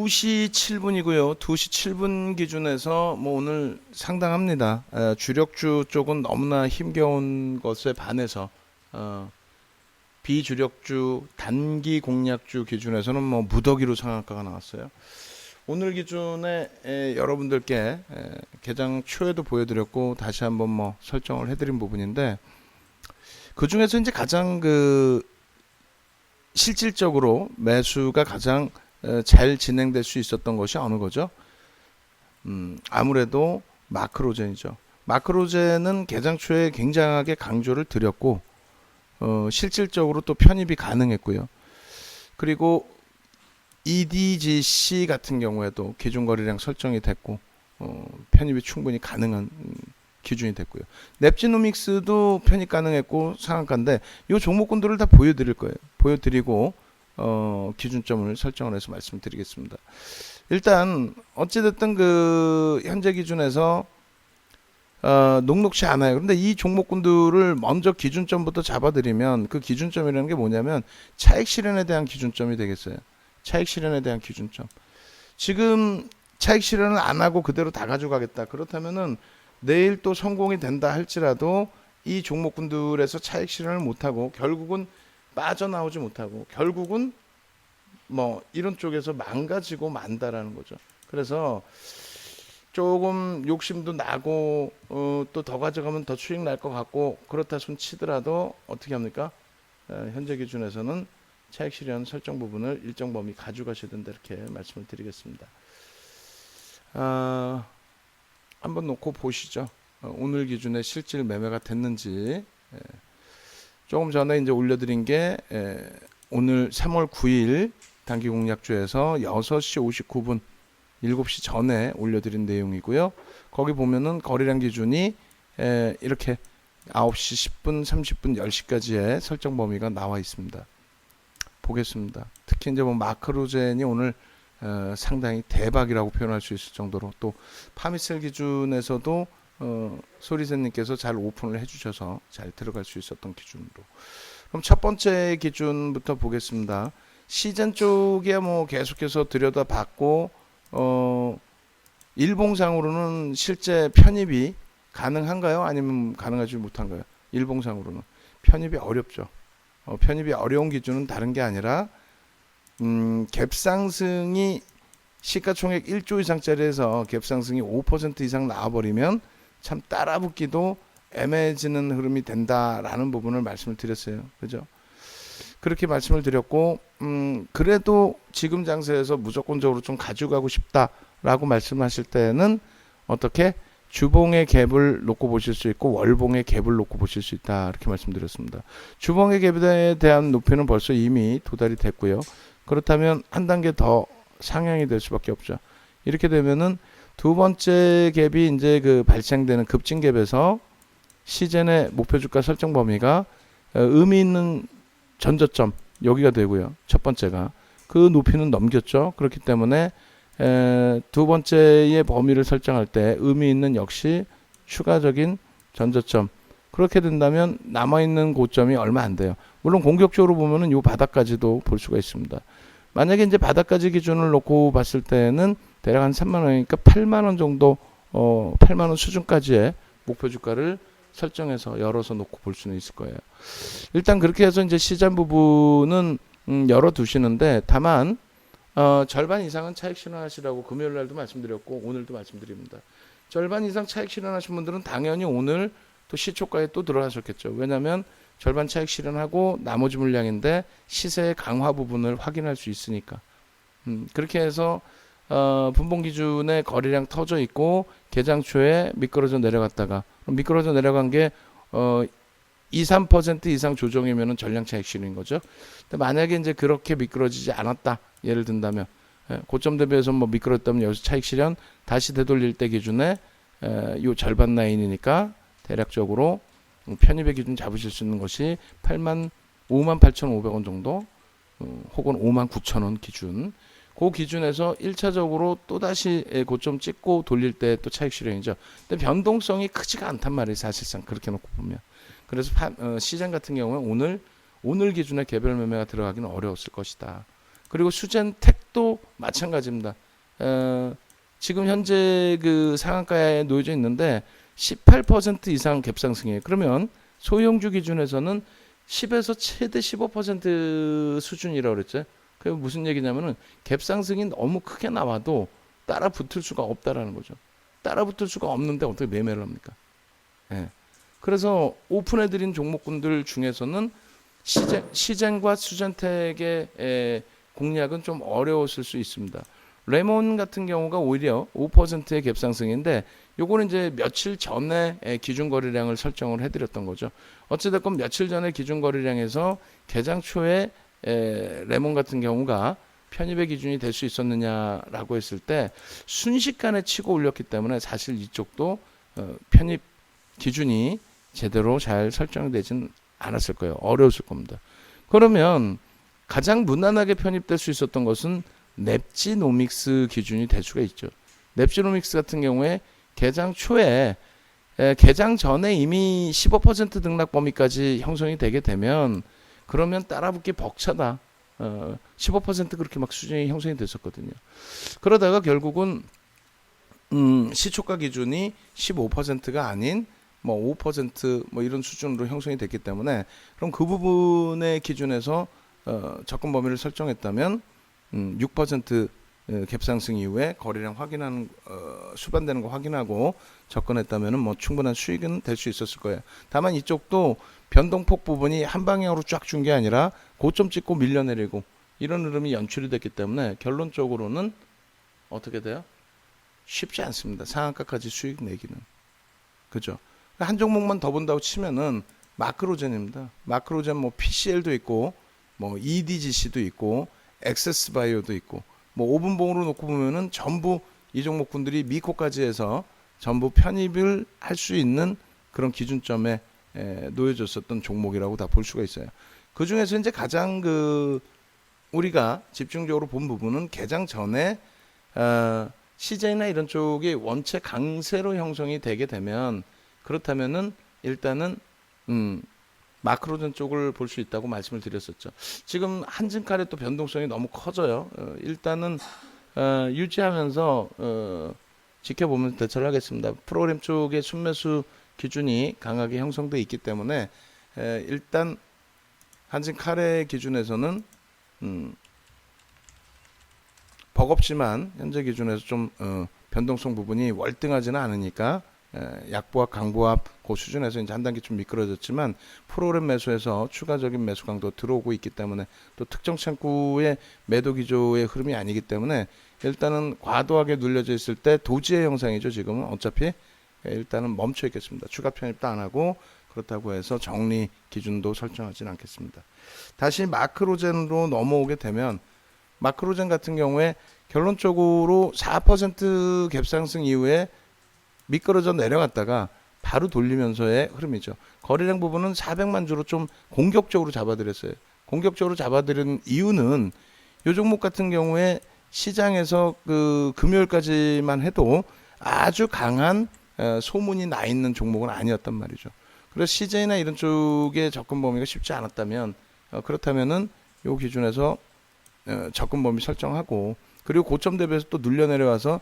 2시 7분이고요. 2시 7분 기준에서 뭐 오늘 상당합니다. 주력주 쪽은 너무나 힘겨운 것에 반해서 비주력주 단기 공략주 기준에서는 뭐 무더기로 상한가가 나왔어요. 오늘 기준에 여러분들께 개장 초에도 보여드렸고 다시 한번 뭐 설정을 해드린 부분인데, 그 중에서 이제 가장 실질적으로 매수가 가장 잘 진행될 수 있었던 것이 어느 거죠? 아무래도 마크로젠이죠. 마크로젠은 개장 초에 굉장하게 강조를 드렸고 실질적으로 또 편입이 가능했고요. 그리고 EDGC 같은 경우에도 기준 거래량 설정이 됐고 편입이 충분히 가능한 기준이 됐고요. 넵지노믹스도 편입 가능했고 상한가인데 이 종목군들을 다 보여드릴 거예요. 보여드리고 기준점을 설정을 해서 말씀드리겠습니다. 일단 어찌됐든 현재 기준에서 녹록치 않아요. 그런데 이 종목군들을 먼저 기준점부터 잡아드리면 그 기준점이라는 게 뭐냐면 차익 실현에 대한 기준점이 되겠어요. 차익 실현에 대한 기준점. 지금 차익 실현을 안 하고 그대로 다 가져가겠다. 그렇다면은 내일 또 성공이 된다 할지라도 이 종목군들에서 차익 실현을 못하고 결국은 빠져나오지 못하고 결국은 뭐 이런 쪽에서 망가지고 만다라는 거죠. 그래서 조금 욕심도 나고 또 더 가져가면 더 수익 날 것 같고 그렇다 손 치더라도 어떻게 합니까? 현재 기준에서는 차익 실현 설정 부분을 일정 범위 가져가셔야 된다 이렇게 말씀을 드리겠습니다. 한번 놓고 보시죠. 오늘 기준에 실질 매매가 됐는지. 조금 전에 이제 올려드린 게 오늘 3월 9일 단기 공략주에서 6시 59분 7시 전에 올려드린 내용이고요. 거기 보면은 거래량 기준이 이렇게 9시 10분, 30분, 10시까지의 설정 범위가 나와 있습니다. 보겠습니다. 특히 이제 뭐 마크로젠이 오늘 상당히 대박이라고 표현할 수 있을 정도로 또 파미셀 기준에서도 소리새님께서 잘 오픈을 해주셔서 잘 들어갈 수 있었던 기준으로. 그럼 첫 번째 기준부터 보겠습니다. 시즌 쪽에 뭐 계속해서 들여다봤고 일봉상으로는 실제 편입이 가능한가요? 아니면 가능하지 못한가요? 일봉상으로는 편입이 어렵죠. 편입이 어려운 기준은 다른 게 아니라 갭상승이 시가총액 1조 이상짜리에서 갭상승이 5% 이상 나와버리면 참 따라붙기도 애매해지는 흐름이 된다라는 부분을 말씀을 드렸어요. 그죠? 그렇게 말씀을 드렸고 그래도 지금 장세에서 무조건적으로 좀 가져가고 싶다라고 말씀하실 때는 어떻게 주봉의 갭을 놓고 보실 수 있고 월봉의 갭을 놓고 보실 수 있다 이렇게 말씀드렸습니다. 주봉의 갭에 대한 높이는 벌써 이미 도달이 됐고요. 그렇다면 한 단계 더 상향이 될 수밖에 없죠. 이렇게 되면은 두 번째 갭이 이제 발생되는 급진 갭에서 시즌의 목표 주가 설정 범위가 의미 있는 전저점 여기가 되고요. 첫 번째가 그 높이는 넘겼죠. 그렇기 때문에 두 번째의 범위를 설정할 때 의미 있는 역시 추가적인 전저점. 그렇게 된다면 남아있는 고점이 얼마 안 돼요. 물론 공격적으로 보면은 요 바닥까지도 볼 수가 있습니다. 만약에 이제 바닥까지 기준을 놓고 봤을 때는 대략 한 3만원이니까 8만원 정도 8만원 수준까지의 목표 주가를 설정해서 열어서 놓고 볼 수는 있을 거예요. 일단 그렇게 해서 이제 시장 부분은 열어 두시는데 다만 절반 이상은 차익 실현하시라고 금요일 날도 말씀드렸고 오늘도 말씀드립니다. 절반 이상 차익 실현하신 분들은 당연히 오늘 또 시초가에 또 들어가셨겠죠. 왜냐하면 절반 차익 실현하고 나머지 물량인데 시세의 강화 부분을 확인할 수 있으니까. 그렇게 해서 분봉 기준에 거래량 터져 있고 개장 초에 미끄러져 내려갔다가 미끄러져 내려간 게 2, 3% 이상 조정이면은 전량 차익 실현인 거죠. 근데 만약에 이제 그렇게 미끄러지지 않았다. 예를 든다면 고점 대비해서 뭐 미끄러졌다면 여기서 차익 실현 다시 되돌릴 때 기준에 요 절반 라인이니까 대략적으로 편입의 기준 잡으실 수 있는 것이 58,500원 정도 혹은 59,000원 기준. 그 기준에서 1차적으로 또다시 고점 찍고 돌릴 때 또 차익 실현이죠. 근데 변동성이 크지가 않단 말이에요. 사실상 그렇게 놓고 보면. 그래서 시장 같은 경우는 오늘 기준에 개별 매매가 들어가기는 어려웠을 것이다. 그리고 수젠텍도 마찬가지입니다. 지금 현재 그 상한가에 놓여져 있는데 18% 이상 갭상승이에요. 그러면 소형주 기준에서는 10에서 최대 15% 수준이라고 그랬죠. 그게 무슨 얘기냐면은 갭상승이 너무 크게 나와도 따라 붙을 수가 없다라는 거죠. 따라 붙을 수가 없는데 어떻게 매매를 합니까? 예. 그래서 오픈해드린 종목군들 중에서는 시젠과 수젠텍의 공략은 좀 어려웠을 수 있습니다. 레몬 같은 경우가 오히려 5%의 갭상승인데 요거는 이제 며칠 전에 기준 거래량을 설정을 해드렸던 거죠. 어찌됐건 며칠 전에 기준 거래량에서 개장 초에 레몬 같은 경우가 편입의 기준이 될 수 있었느냐라고 했을 때 순식간에 치고 올렸기 때문에 사실 이쪽도 편입 기준이 제대로 잘 설정되진 않았을 거예요. 어려웠을 겁니다. 그러면 가장 무난하게 편입될 수 있었던 것은 넵지노믹스 기준이 될 수가 있죠. 넵지노믹스 같은 경우에 개장 초에 개장 전에 이미 15% 등락 범위까지 형성이 되게 되면 그러면 따라붙기 벅차다. 15% 그렇게 막 수준이 형성이 됐었거든요. 그러다가 결국은 시초가 기준이 15%가 아닌 뭐 5% 이런 수준으로 형성이 됐기 때문에 그럼 그 부분의 기준에서 접근 범위를 설정했다면 6% 갭상승 이후에 거래량 확인하는 수반되는 거 확인하고 접근했다면은 뭐 충분한 수익은 될 수 있었을 거예요. 다만 이쪽도 변동폭 부분이 한 방향으로 쫙 준 게 아니라 고점 찍고 밀려내리고 이런 흐름이 연출이 됐기 때문에 결론적으로는 어떻게 돼요? 쉽지 않습니다. 상한가까지 수익 내기는. 그죠? 한 종목만 더 본다고 치면은 마크로젠입니다. 마크로젠 뭐 PCL도 있고 뭐 EDGC도 있고 엑세스바이오도 있고 뭐 5분봉으로 놓고 보면은 전부 이 종목군들이 미코까지 해서 전부 편입을 할 수 있는 그런 기준점에 놓여졌었던 종목이라고 다 볼 수가 있어요. 그 중에서 이제 가장 우리가 집중적으로 본 부분은 개장 전에 CJ나 이런 쪽이 원체 강세로 형성이 되게 되면 그렇다면은 일단은 마크로전 쪽을 볼 수 있다고 말씀을 드렸었죠. 지금 한진칼의 또 변동성이 너무 커져요. 일단은 유지하면서 지켜보면 대처를 하겠습니다. 프로그램 쪽의 순매수 기준이 강하게 형성돼 있기 때문에 일단 한진칼의 기준에서는 버겁지만 현재 기준에서 좀 변동성 부분이 월등하지는 않으니까 약보합 강보합 그 수준에서 이제 한 단계 좀 미끄러졌지만 프로그램 매수에서 추가적인 매수 강도 들어오고 있기 때문에 또 특정 창구의 매도 기조의 흐름이 아니기 때문에 일단은 과도하게 눌려져 있을 때 도지의 형상이죠. 지금은 어차피 일단은 멈춰 있겠습니다. 추가 편입도 안 하고 그렇다고 해서 정리 기준도 설정하지는 않겠습니다. 다시 마크로젠으로 넘어오게 되면 마크로젠 같은 경우에 결론적으로 4% 갭상승 이후에 미끄러져 내려갔다가 바로 돌리면서의 흐름이죠. 거래량 부분은 400만 주로 좀 공격적으로 잡아드렸어요. 공격적으로 잡아드린 이유는 이 종목 같은 경우에 시장에서 금요일까지만 해도 아주 강한 소문이 나 있는 종목은 아니었단 말이죠. 그래서 CJ나 이런 쪽의 접근 범위가 쉽지 않았다면 그렇다면은 이 기준에서 접근 범위 설정하고 그리고 고점 대비해서 또 눌려 내려와서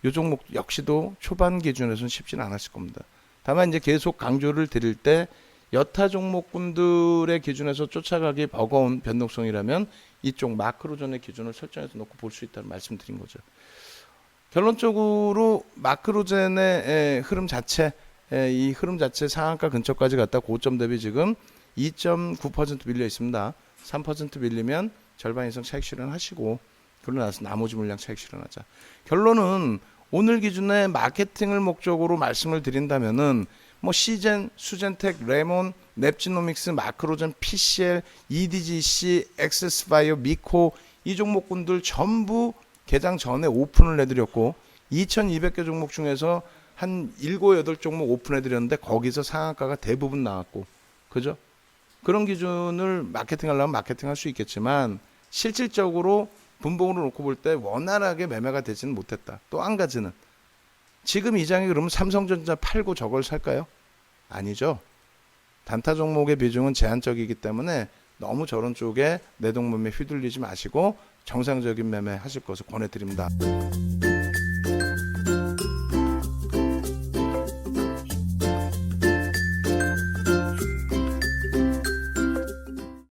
이 종목 역시도 초반 기준에서는 쉽지는 않았을 겁니다. 다만 이제 계속 강조를 드릴 때 여타 종목군들의 기준에서 쫓아가기 버거운 변동성이라면 이쪽 마크로전의 기준을 설정해서 놓고 볼 수 있다는 말씀드린 거죠. 결론적으로 마크로젠의 흐름 자체, 이 흐름 자체 상한가 근처까지 갔다 고점 대비 지금 2.9% 밀려 있습니다. 3% 밀리면 절반 이상 차익 실현하시고 그러고 나서 나머지 물량 차익 실현하자. 결론은 오늘 기준에 마케팅을 목적으로 말씀을 드린다면은 뭐 시젠, 수젠텍, 레몬, 넵지노믹스, 마크로젠, PCL, EDGC, 엑세스바이오, 미코 이 종목군들 전부 개장 전에 오픈을 해드렸고 2200개 종목 중에서 한 7, 8종목 오픈해드렸는데 거기서 상한가가 대부분 나왔고 그죠? 그런 기준을 마케팅하려면 마케팅할 수 있겠지만 실질적으로 분봉으로 놓고 볼 때 원활하게 매매가 되지는 못했다. 또 한 가지는 지금 이 장이 그러면 삼성전자 팔고 저걸 살까요? 아니죠. 단타 종목의 비중은 제한적이기 때문에 너무 저런 쪽에 내동범위에 휘둘리지 마시고 정상적인 매매 하실 것을 권해드립니다.